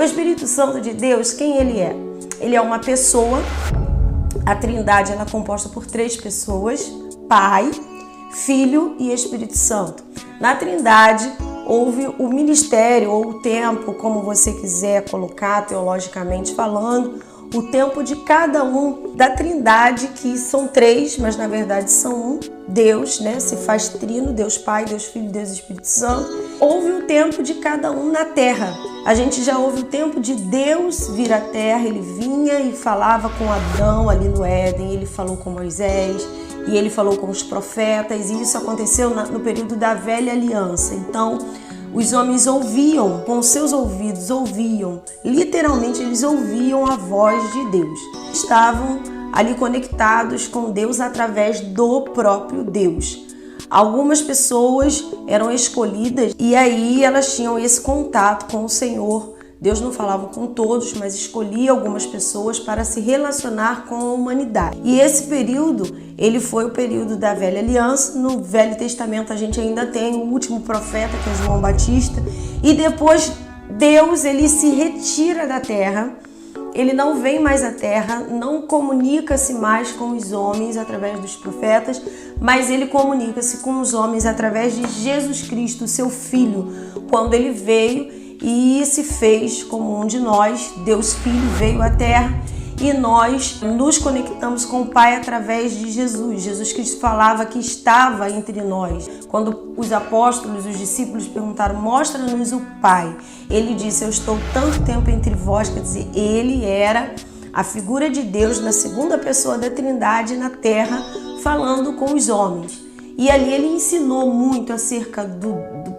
O Espírito Santo de Deus, quem ele é? Ele é uma pessoa. A Trindade ela é composta por 3 pessoas: Pai, Filho e Espírito Santo. Na Trindade houve o ministério ou o tempo, como você quiser colocar teologicamente falando, o tempo de cada um da Trindade, que são 3, mas na verdade são um. Deus, né? Se faz trino, Deus Pai, Deus Filho, Deus Espírito Santo. Houve o tempo de cada um na terra. A gente já ouve o tempo de Deus vir à terra. Ele vinha e falava com Adão ali no Éden, ele falou com Moisés e ele falou com os profetas, e isso aconteceu no período da Velha Aliança. Então, os homens ouviam, com seus ouvidos ouviam, literalmente eles ouviam a voz de Deus. Estavam ali conectados com Deus através do próprio Deus. Algumas pessoas eram escolhidas e aí elas tinham esse contato com o Senhor. Deus não falava com todos, mas escolhia algumas pessoas para se relacionar com a humanidade. E esse período, ele foi o período da Velha Aliança. No Velho Testamento a gente ainda tem o último profeta, que é João Batista. E depois Deus, ele se retira da terra. Ele não vem mais à terra, não comunica-se mais com os homens através dos profetas, mas ele comunica-se com os homens através de Jesus Cristo, seu Filho, quando ele veio e se fez como um de nós. Deus Filho veio à terra e nós nos conectamos com o Pai através de Jesus. Jesus Cristo falava que estava entre nós. Quando os apóstolos, os discípulos perguntaram: mostra-nos o Pai, ele disse: eu estou tanto tempo entre vós. Quer dizer, ele era a figura de Deus na segunda pessoa da Trindade na terra, falando com os homens. E ali ele ensinou muito acerca do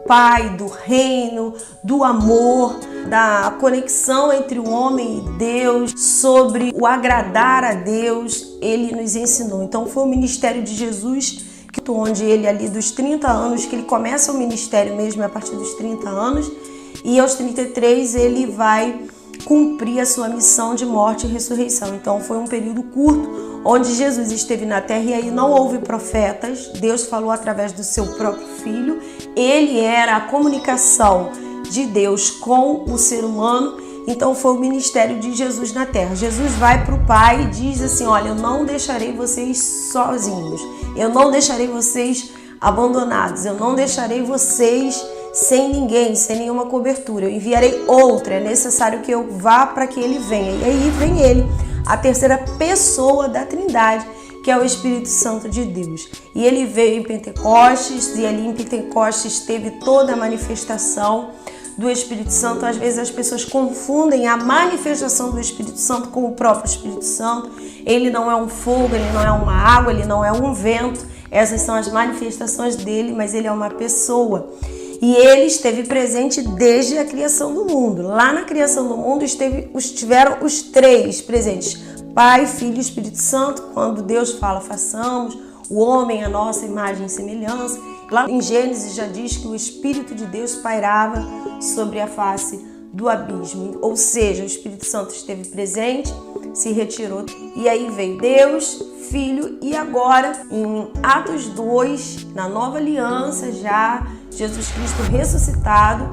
Pai, do reino, do amor, da conexão entre o homem e Deus, sobre o agradar a Deus. Ele nos ensinou. Então foi o ministério de Jesus, onde ele ali dos 30 anos, que ele começa o ministério mesmo a partir dos 30 anos, e aos 33 ele vai cumprir a sua missão de morte e ressurreição. Então foi um período curto, onde Jesus esteve na terra e aí não houve profetas. Deus falou através do seu próprio Filho. Ele era a comunicação de Deus com o ser humano. Então foi o ministério de Jesus na terra. Jesus vai para o Pai e diz assim: olha, eu não deixarei vocês sozinhos, eu não deixarei vocês abandonados, eu não deixarei vocês sem ninguém, sem nenhuma cobertura. Eu enviarei outra, é necessário que eu vá para que ele venha. E aí vem ele, a terceira pessoa da Trindade, que é o Espírito Santo de Deus. E ele veio em Pentecostes, e ali em Pentecostes teve toda a manifestação do Espírito Santo. Às vezes as pessoas confundem a manifestação do Espírito Santo com o próprio Espírito Santo. Ele não é um fogo, ele não é uma água, ele não é um vento. Essas são as manifestações dele, mas ele é uma pessoa. E ele esteve presente desde a criação do mundo. Lá na criação do mundo estiveram os 3 presentes: Pai, Filho e Espírito Santo. Quando Deus fala: façamos o homem à nossa imagem e semelhança. Lá em Gênesis já diz que o Espírito de Deus pairava sobre a face do abismo. Ou seja, o Espírito Santo esteve presente, se retirou. E aí veio Deus, Filho, e agora em Atos 2, na nova aliança, já Jesus Cristo ressuscitado,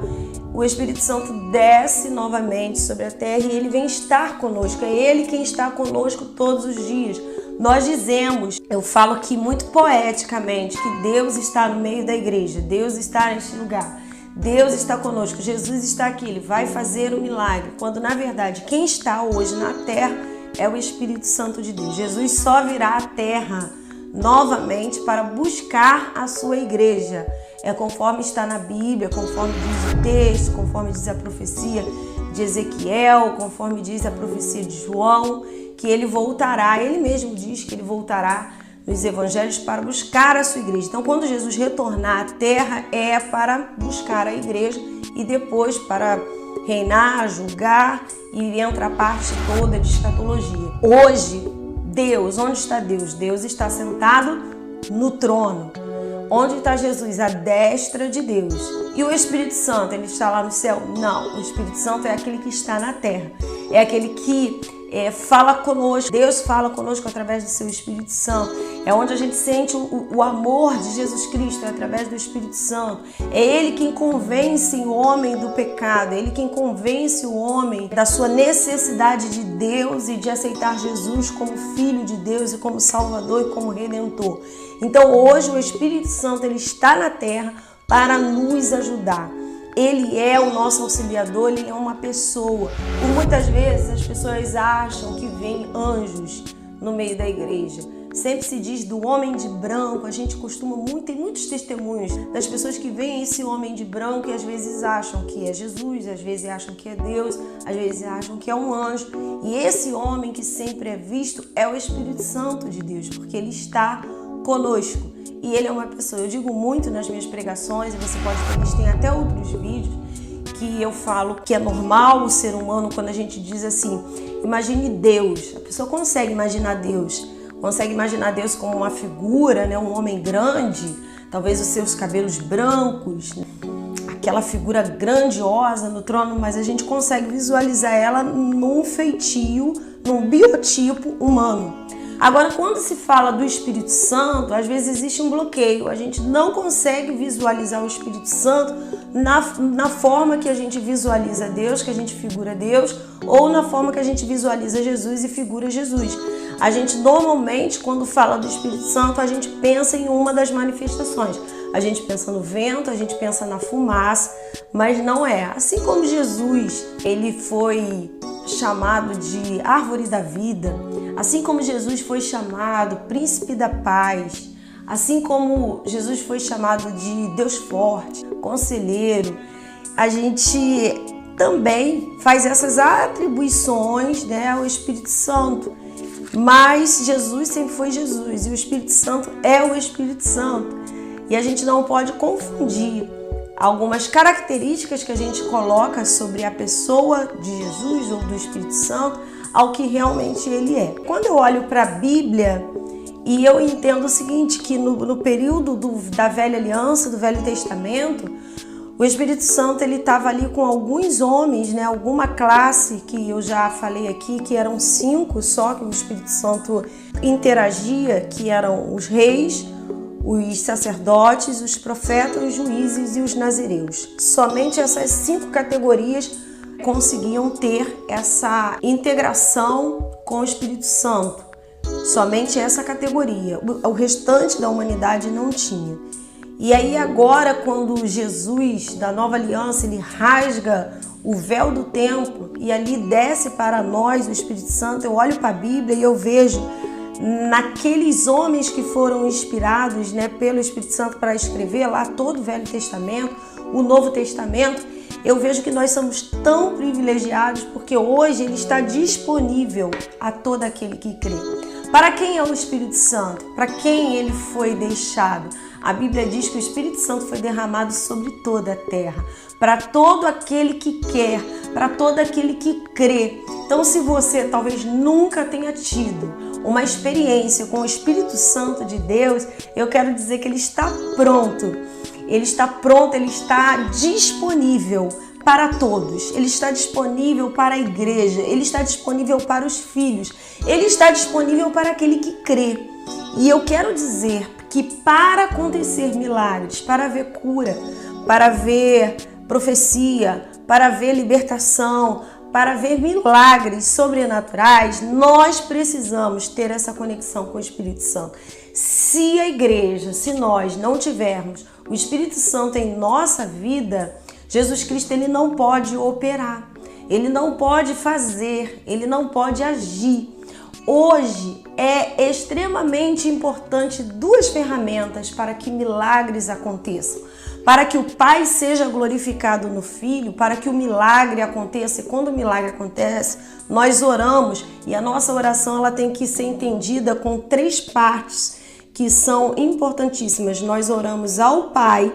o Espírito Santo desce novamente sobre a terra e ele vem estar conosco. É ele quem está conosco todos os dias. Nós dizemos, eu falo aqui muito poeticamente, que Deus está no meio da igreja, Deus está neste lugar, Deus está conosco, Jesus está aqui, ele vai fazer o milagre. Quando na verdade quem está hoje na terra é o Espírito Santo de Deus. Jesus só virá à terra novamente para buscar a sua igreja. É conforme está na Bíblia, conforme diz o texto, conforme diz a profecia de Ezequiel, conforme diz a profecia de João, que ele voltará. Ele mesmo diz que ele voltará nos evangelhos para buscar a sua igreja. Então, quando Jesus retornar à terra, é para buscar a igreja e depois para reinar, julgar, e entra a parte toda de escatologia. Hoje, Deus, onde está Deus? Deus está sentado no trono. Onde está Jesus? À destra de Deus. E o Espírito Santo, ele está lá no céu? Não, o Espírito Santo é aquele que está na terra. É aquele que fala conosco. Deus fala conosco através do seu Espírito Santo. É onde a gente sente o amor de Jesus Cristo, é através do Espírito Santo. É Ele quem convence o homem do pecado, é Ele quem convence o homem da sua necessidade de Deus e de aceitar Jesus como Filho de Deus e como Salvador e como Redentor. Então hoje o Espírito Santo ele está na terra para nos ajudar. Ele é o nosso auxiliador, ele é uma pessoa. Por muitas vezes as pessoas acham que vem anjos no meio da igreja. Sempre se diz do homem de branco, a gente tem muitos testemunhos das pessoas que veem esse homem de branco e às vezes acham que é Jesus, às vezes acham que é Deus, às vezes acham que é um anjo. E esse homem que sempre é visto é o Espírito Santo de Deus, porque ele está conosco. E ele é uma pessoa, eu digo muito nas minhas pregações, e você pode ver que tem até outros vídeos, que eu falo que é normal o ser humano quando a gente diz assim, imagine Deus. A pessoa consegue imaginar Deus como uma figura, né? Um homem grande, talvez os seus cabelos brancos, aquela figura grandiosa no trono, mas a gente consegue visualizar ela num feitio, num biotipo humano. Agora, quando se fala do Espírito Santo, às vezes existe um bloqueio. A gente não consegue visualizar o Espírito Santo na forma que a gente visualiza Deus, que a gente figura Deus, ou na forma que a gente visualiza Jesus e figura Jesus. A gente normalmente, quando fala do Espírito Santo, a gente pensa em uma das manifestações. A gente pensa no vento, a gente pensa na fumaça, mas não é. Assim como Jesus, ele foi chamado de árvore da vida, assim como Jesus foi chamado príncipe da paz, assim como Jesus foi chamado de Deus forte, conselheiro, a gente também faz essas atribuições, né, ao Espírito Santo. Mas Jesus sempre foi Jesus e o Espírito Santo é o Espírito Santo. E a gente não pode confundir algumas características que a gente coloca sobre a pessoa de Jesus ou do Espírito Santo ao que realmente ele é. Quando eu olho para a Bíblia e eu entendo o seguinte, que no período da Velha Aliança, do Velho Testamento, o Espírito Santo ele estava ali com alguns homens, né? Alguma classe que eu já falei aqui, que eram 5 só que o Espírito Santo interagia, que eram os reis, os sacerdotes, os profetas, os juízes e os nazireus. Somente essas 5 categorias conseguiam ter essa integração com o Espírito Santo. Somente essa categoria. O restante da humanidade não tinha. E aí agora, quando Jesus, da Nova Aliança, ele rasga o véu do templo e ali desce para nós o Espírito Santo, eu olho para a Bíblia e eu vejo naqueles homens que foram inspirados, né, pelo Espírito Santo para escrever lá todo o Velho Testamento, o Novo Testamento, eu vejo que nós somos tão privilegiados porque hoje ele está disponível a todo aquele que crê. Para quem é o Espírito Santo? Para quem ele foi deixado? A Bíblia diz que o Espírito Santo foi derramado sobre toda a terra, para todo aquele que quer, para todo aquele que crê. Então, se você talvez nunca tenha tido uma experiência com o Espírito Santo de Deus, eu quero dizer que ele está pronto. Ele está pronto, ele está disponível para todos. Ele está disponível para a igreja, ele está disponível para os filhos, ele está disponível para aquele que crê. E eu quero dizer que para acontecer milagres, para haver cura, para haver profecia, para haver libertação, para haver milagres sobrenaturais, nós precisamos ter essa conexão com o Espírito Santo. Se a igreja, se nós não tivermos o Espírito Santo em nossa vida, Jesus Cristo ele não pode operar, ele não pode fazer, ele não pode agir. Hoje é extremamente importante 2 ferramentas para que milagres aconteçam. Para que o Pai seja glorificado no Filho, para que o milagre aconteça. E quando o milagre acontece, nós oramos e a nossa oração ela tem que ser entendida com 3 partes que são importantíssimas. Nós oramos ao Pai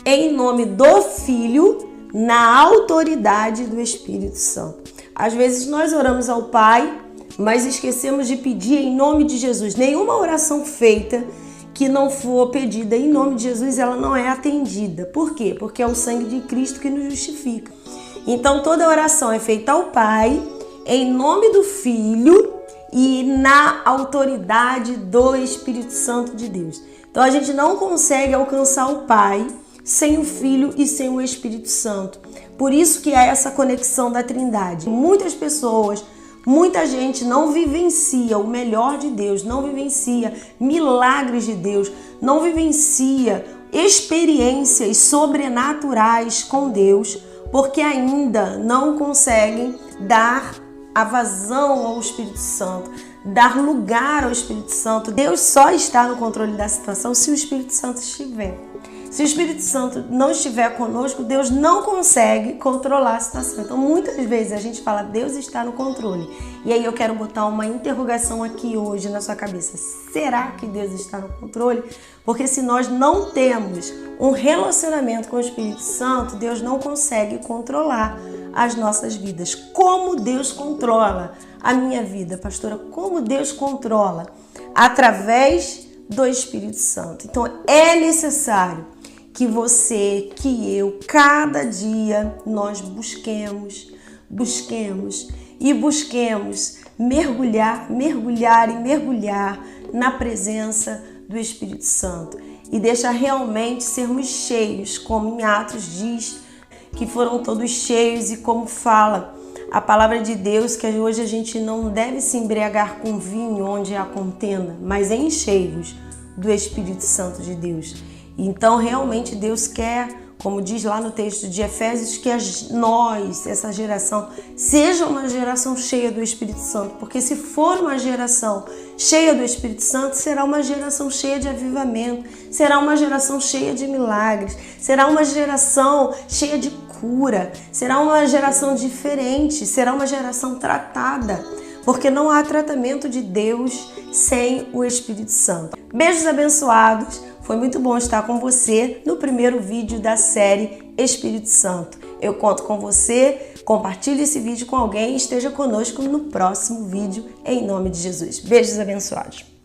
em nome do Filho, na autoridade do Espírito Santo. Às vezes nós oramos ao Pai, mas esquecemos de pedir em nome de Jesus. Nenhuma oração feita que não for pedida em nome de Jesus, ela não é atendida. Por quê? Porque é o sangue de Cristo que nos justifica. Então, toda oração é feita ao Pai, em nome do Filho e na autoridade do Espírito Santo de Deus. Então a gente não consegue alcançar o Pai sem o Filho e sem o Espírito Santo. Por isso que há essa conexão da Trindade. Muitas pessoas, muita gente não vivencia o melhor de Deus, não vivencia milagres de Deus, não vivencia experiências sobrenaturais com Deus, porque ainda não conseguem dar a vazão ao Espírito Santo, dar lugar ao Espírito Santo. Deus só está no controle da situação se o Espírito Santo estiver. Se o Espírito Santo não estiver conosco, Deus não consegue controlar a situação. Então, muitas vezes a gente fala, Deus está no controle. E aí eu quero botar uma interrogação aqui hoje na sua cabeça. Será que Deus está no controle? Porque se nós não temos um relacionamento com o Espírito Santo, Deus não consegue controlar as nossas vidas. Como Deus controla a minha vida, pastora? Como Deus controla? Através do Espírito Santo. Então, é necessário que você, que eu, cada dia nós busquemos mergulhar na presença do Espírito Santo e deixar realmente sermos cheios, como em Atos diz, que foram todos cheios, e como fala a palavra de Deus, que hoje a gente não deve se embriagar com vinho onde há contenda, mas enchei-vos do Espírito Santo de Deus. Então, realmente, Deus quer, como diz lá no texto de Efésios, que nós, essa geração, seja uma geração cheia do Espírito Santo. Porque se for uma geração cheia do Espírito Santo, será uma geração cheia de avivamento, será uma geração cheia de milagres, será uma geração cheia de cura, será uma geração diferente, será uma geração tratada. Porque não há tratamento de Deus sem o Espírito Santo. Beijos abençoados. Foi muito bom estar com você no primeiro vídeo da série Espírito Santo. Eu conto com você, compartilhe esse vídeo com alguém e esteja conosco no próximo vídeo, em nome de Jesus. Beijos abençoados.